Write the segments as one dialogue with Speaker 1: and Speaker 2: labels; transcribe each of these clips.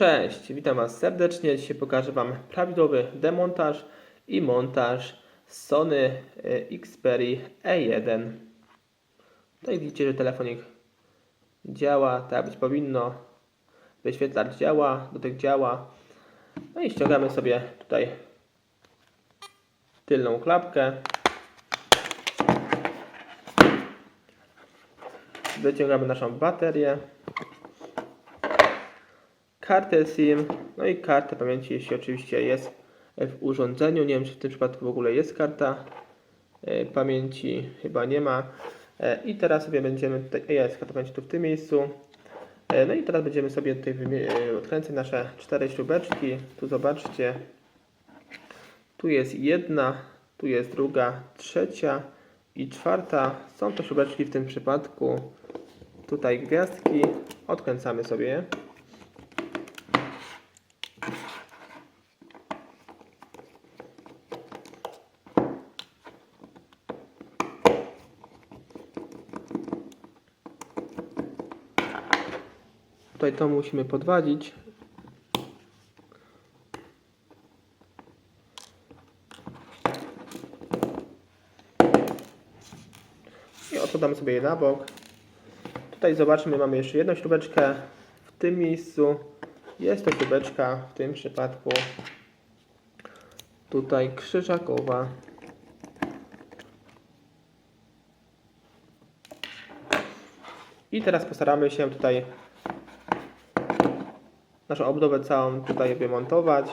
Speaker 1: Cześć, witam Was serdecznie. Dzisiaj pokażę Wam prawidłowy demontaż i montaż Sony Xperia E1. Tutaj widzicie, że telefonik działa, tak być powinno. Wyświetlacz działa, dotyk działa. No i ściągamy sobie tutaj tylną klapkę. Wyciągamy naszą baterię, kartę SIM, no i kartę pamięci, jeśli oczywiście jest w urządzeniu. Nie wiem, czy w tym przypadku w ogóle jest karta pamięci, chyba nie ma. I teraz sobie będziemy tutaj, jest karta pamięci tu w tym miejscu. No i teraz będziemy sobie tutaj odkręcać nasze 4 śrubeczki. Tu zobaczcie, tu jest jedna, tu jest druga, trzecia i czwarta. Są to śrubeczki w tym przypadku tutaj gwiazdki. Odkręcamy sobie je. Tutaj to musimy podwadzić. I odkładamy sobie je na bok. Tutaj zobaczmy, mamy jeszcze jedną śrubeczkę w tym miejscu. Jest to śrubeczka w tym przypadku tutaj krzyżakowa. I teraz postaramy się tutaj naszą obudowę całą tutaj wymontować.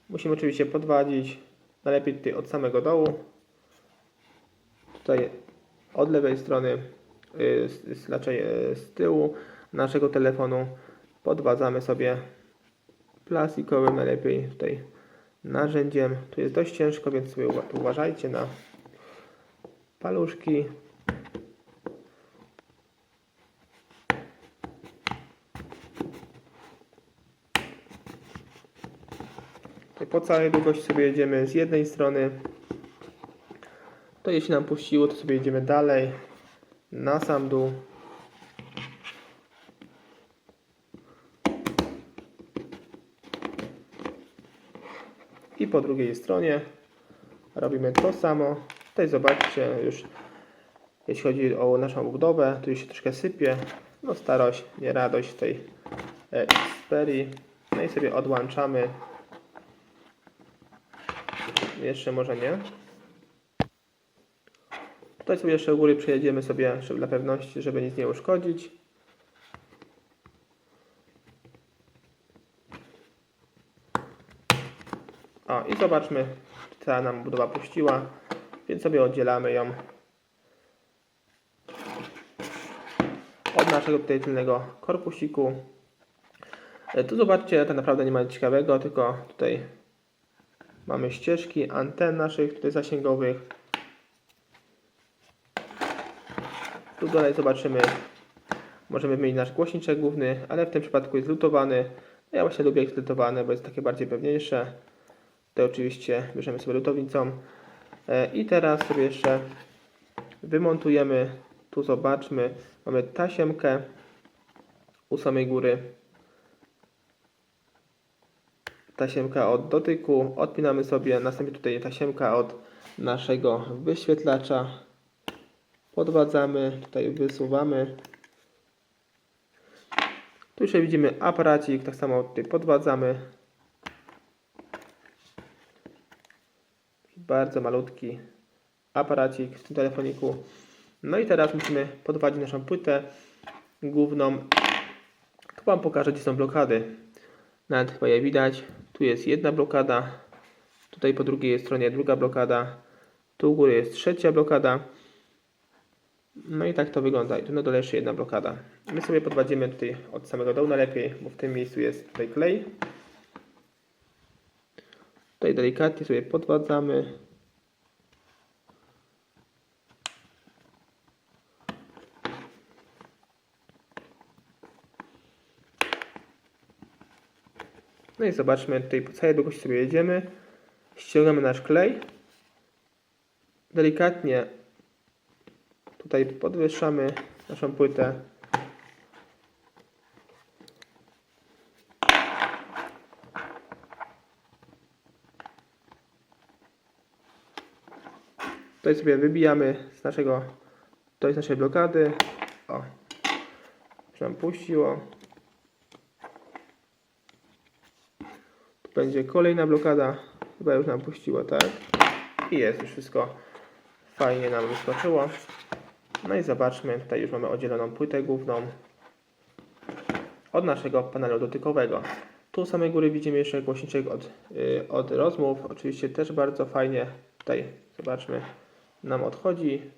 Speaker 1: Musimy oczywiście podwadzić, najlepiej tutaj od samego dołu. Tutaj od lewej strony, raczej z tyłu naszego telefonu podwadzamy sobie plastikowym, najlepiej tutaj narzędziem. Tu jest dość ciężko, więc sobie uważajcie na paluszki. Po całej długości sobie jedziemy z jednej strony. To jeśli nam puściło, to sobie jedziemy dalej na sam dół. I po drugiej stronie robimy to samo. Tutaj zobaczcie, już jeśli chodzi o naszą budowę, tu już się troszkę sypie. No starość, nie radość tej Xperii. No i sobie odłączamy. Jeszcze może nie. Tutaj sobie jeszcze u góry przejedziemy sobie dla pewności, żeby nic nie uszkodzić. O, i zobaczmy, cała nam budowa puściła, więc sobie oddzielamy ją od naszego tutaj tylnego korpusiku. Tu zobaczcie, tak naprawdę nie ma nic ciekawego, tylko tutaj mamy ścieżki anten naszych tutaj zasięgowych. Tu dalej zobaczymy, możemy wymienić nasz głośniczek główny, ale w tym przypadku jest lutowany. Ja właśnie lubię ich lutowane, bo jest takie bardziej pewniejsze. Tutaj oczywiście bierzemy sobie lutownicą. I teraz sobie jeszcze wymontujemy. Tu zobaczmy, mamy tasiemkę u samej góry. Tasiemka od dotyku. Odpinamy sobie, następnie tutaj tasiemka od naszego wyświetlacza. Podwadzamy, tutaj wysuwamy. Tu jeszcze widzimy aparacik, tak samo tutaj podwadzamy. Bardzo malutki aparacik w tym telefoniku. No i teraz musimy podwadzić naszą płytę główną. Tu Wam pokażę, gdzie są blokady. Nawet chyba je widać. Tu jest jedna blokada. Tutaj po drugiej stronie druga blokada. Tu u góry jest trzecia blokada. No i tak to wygląda. I tu na dole jeszcze jedna blokada. My sobie podwadzimy tutaj od samego dołu najlepiej, bo w tym miejscu jest tutaj klej. Tutaj delikatnie sobie podwadzamy. No i zobaczmy, tutaj po całej długości sobie jedziemy. Ściągamy nasz klej. Delikatnie tutaj podwyższamy naszą płytę. Tutaj sobie wybijamy z naszego, to jest naszej blokady. O, już nam puściło. Tu będzie kolejna blokada. Chyba już nam puściło, tak? I jest już wszystko fajnie nam wyskoczyło. No i zobaczmy, tutaj już mamy oddzieloną płytę główną od naszego panelu dotykowego. Tu u samej góry widzimy jeszcze głośniczek od rozmów. Oczywiście też bardzo fajnie. Tutaj zobaczmy, nam odchodzi.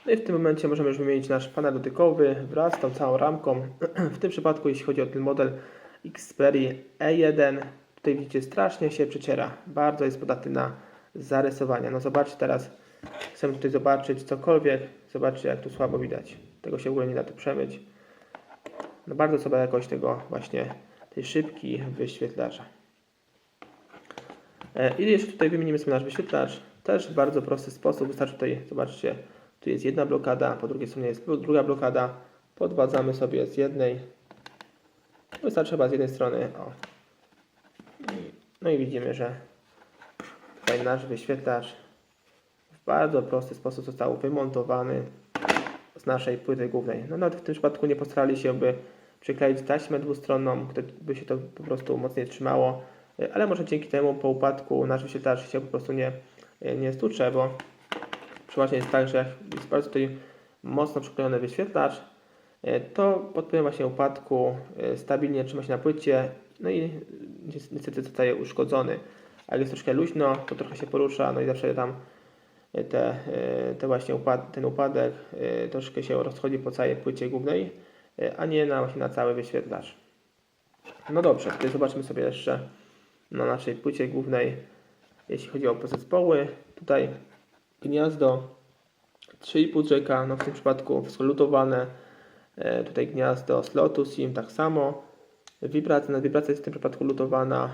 Speaker 1: No i w tym momencie możemy już wymienić nasz panel dotykowy wraz z tą całą ramką. W tym przypadku, jeśli chodzi o ten model Xperia E1, tutaj widzicie, strasznie się przeciera. Bardzo jest podatny na zarysowania. No zobaczcie teraz, chcemy tutaj zobaczyć cokolwiek. Zobaczcie, jak tu słabo widać. Tego się w ogóle nie da tu przemyć. No bardzo słaba jakość tego właśnie, tej szybki wyświetlacza. I jeszcze tutaj wymienimy sobie nasz wyświetlacz. Też w bardzo prosty sposób. Wystarczy tutaj, zobaczcie, tu jest jedna blokada, po drugiej stronie jest druga blokada. Podwadzamy sobie z jednej. Wystarczy chyba z jednej strony. O. No i widzimy, że tutaj nasz wyświetlacz w bardzo prosty sposób został wymontowany z naszej płyty głównej. No nawet w tym przypadku nie postarali się, by przykleić taśmę dwustronną, by się to po prostu mocniej trzymało, ale może dzięki temu po upadku nasz wyświetlacz się po prostu nie stłucze, bo przeważnie jest tak, że jak jest bardzo tutaj mocno przyklejony wyświetlacz, to pod wpływem właśnie upadku stabilnie trzyma się na płycie, no i niestety zostaje uszkodzony. A jak jest troszkę luźno, to trochę się porusza, no i zawsze tam właśnie ten upadek troszkę się rozchodzi po całej płycie głównej, a nie właśnie na cały wyświetlacz. No dobrze, tutaj zobaczmy sobie jeszcze na naszej płycie głównej, jeśli chodzi o podzespoły. Tutaj gniazdo 3,5 jack, no w tym przypadku wszystko lutowane. Tutaj gniazdo slotu SIM tak samo. Wibracja jest w tym przypadku lutowana.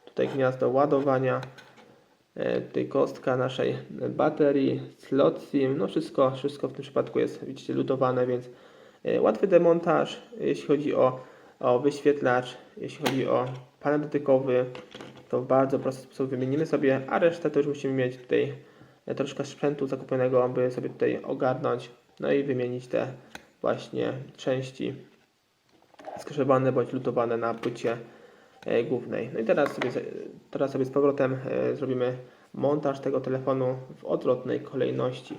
Speaker 1: Tutaj gniazdo ładowania. Tutaj kostka naszej baterii, slot SIM, no wszystko w tym przypadku jest, widzicie, lutowane, więc łatwy demontaż, jeśli chodzi o wyświetlacz, jeśli chodzi o panel dotykowy, to w bardzo prosty sposób wymienimy sobie, a resztę to już musimy mieć tutaj troszkę sprzętu zakupionego, aby sobie tutaj ogarnąć, no i wymienić te właśnie części skrzyżowane bądź lutowane na płycie głównej. No i teraz sobie z powrotem zrobimy montaż tego telefonu w odwrotnej kolejności.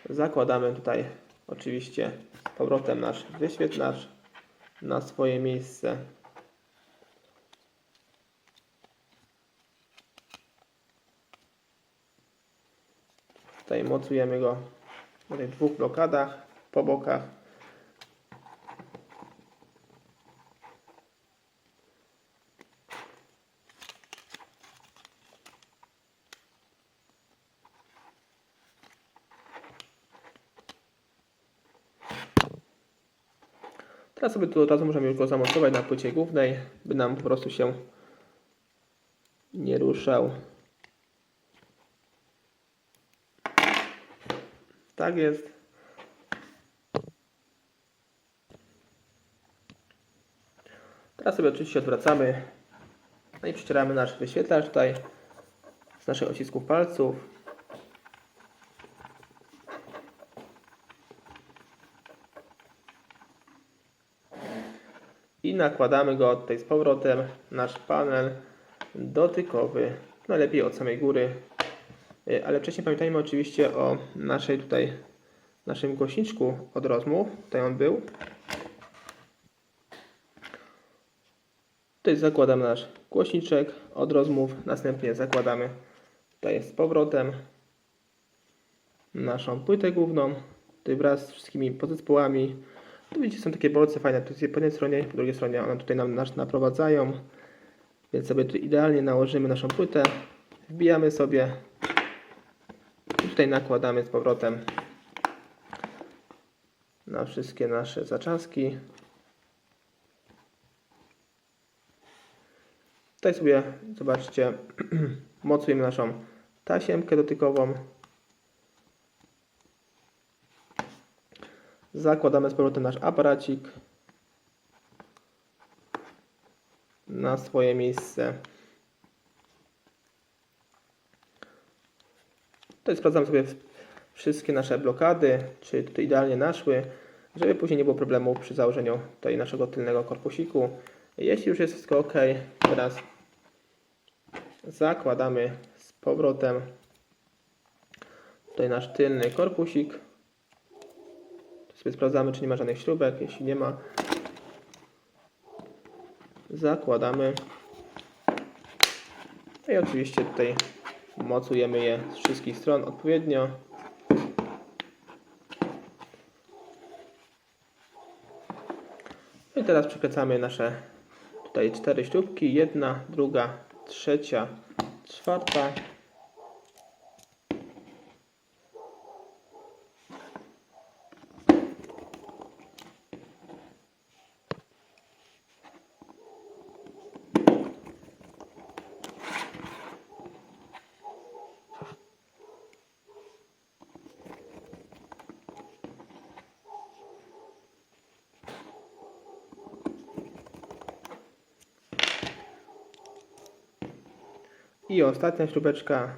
Speaker 1: Zakładamy tutaj oczywiście z powrotem nasz wyświetlacz na swoje miejsce. Tutaj mocujemy go na tych dwóch blokadach po bokach. Teraz sobie tu od razu możemy już go zamontować na płycie głównej, by nam po prostu się nie ruszał. Tak jest. Teraz sobie oczywiście odwracamy, no i przecieramy nasz wyświetlacz tutaj z naszych odcisków palców. I nakładamy go tutaj z powrotem, nasz panel dotykowy, najlepiej od samej góry, ale wcześniej pamiętajmy oczywiście o naszym głośniczku od rozmów, tutaj on był. Tutaj zakładamy nasz głośniczek od rozmów, następnie zakładamy tutaj z powrotem naszą płytę główną, tutaj wraz z wszystkimi podzespołami. Tu widzicie, są takie bolce fajne, tu jest po jednej stronie, po drugiej stronie one tutaj nam naprowadzają, więc sobie tu idealnie nałożymy naszą płytę, wbijamy sobie i tutaj nakładamy z powrotem na wszystkie nasze zaczaski. Tutaj sobie, zobaczcie, mocujemy naszą tasiemkę dotykową. Zakładamy z powrotem nasz aparacik na swoje miejsce. Tutaj sprawdzam sobie wszystkie nasze blokady, czy tutaj idealnie naszły, żeby później nie było problemów przy założeniu tutaj naszego tylnego korpusiku. Jeśli już jest wszystko ok, teraz zakładamy z powrotem tutaj nasz tylny korpusik. Tu sobie sprawdzamy, czy nie ma żadnych śrubek. Jeśli nie ma, zakładamy. I oczywiście tutaj mocujemy je z wszystkich stron odpowiednio. I teraz przykręcamy nasze tutaj 4 śrubki. 1, 2, 3, 4. I ostatnia śrubeczka,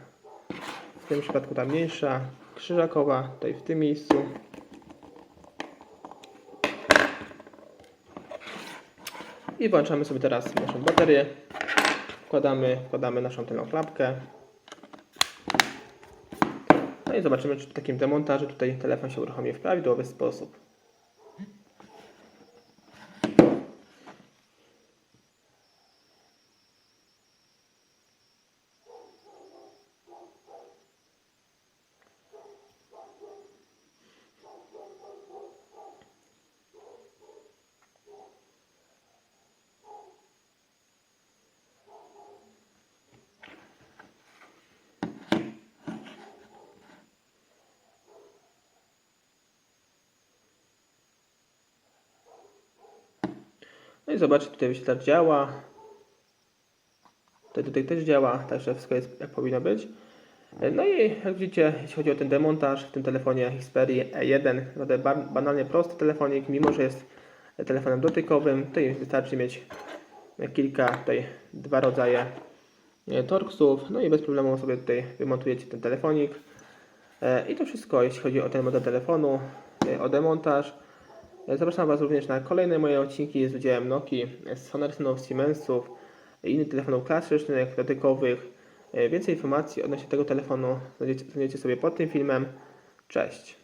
Speaker 1: w tym przypadku ta mniejsza, krzyżakowa, tutaj w tym miejscu. I włączamy sobie teraz naszą baterię. Wkładamy naszą tylną klapkę. No i zobaczymy, czy w takim demontażu tutaj telefon się uruchomi w prawidłowy sposób. No i zobaczcie, tutaj wyświetlacz działa. Tutaj też działa, także wszystko jest jak powinno być. No i jak widzicie, jeśli chodzi o ten demontaż w tym telefonie Xperia E1, to banalnie prosty telefonik, mimo że jest telefonem dotykowym, tutaj wystarczy mieć dwa rodzaje Torxów, no i bez problemu sobie tutaj wymontujecie ten telefonik. I to wszystko, jeśli chodzi o ten model telefonu, o demontaż. Zapraszam Was również na kolejne moje odcinki z udziałem Nokii, z Honersonów, Siemensów i innych telefonów klasycznych, dotykowych. Więcej informacji odnośnie tego telefonu znajdziecie sobie pod tym filmem. Cześć!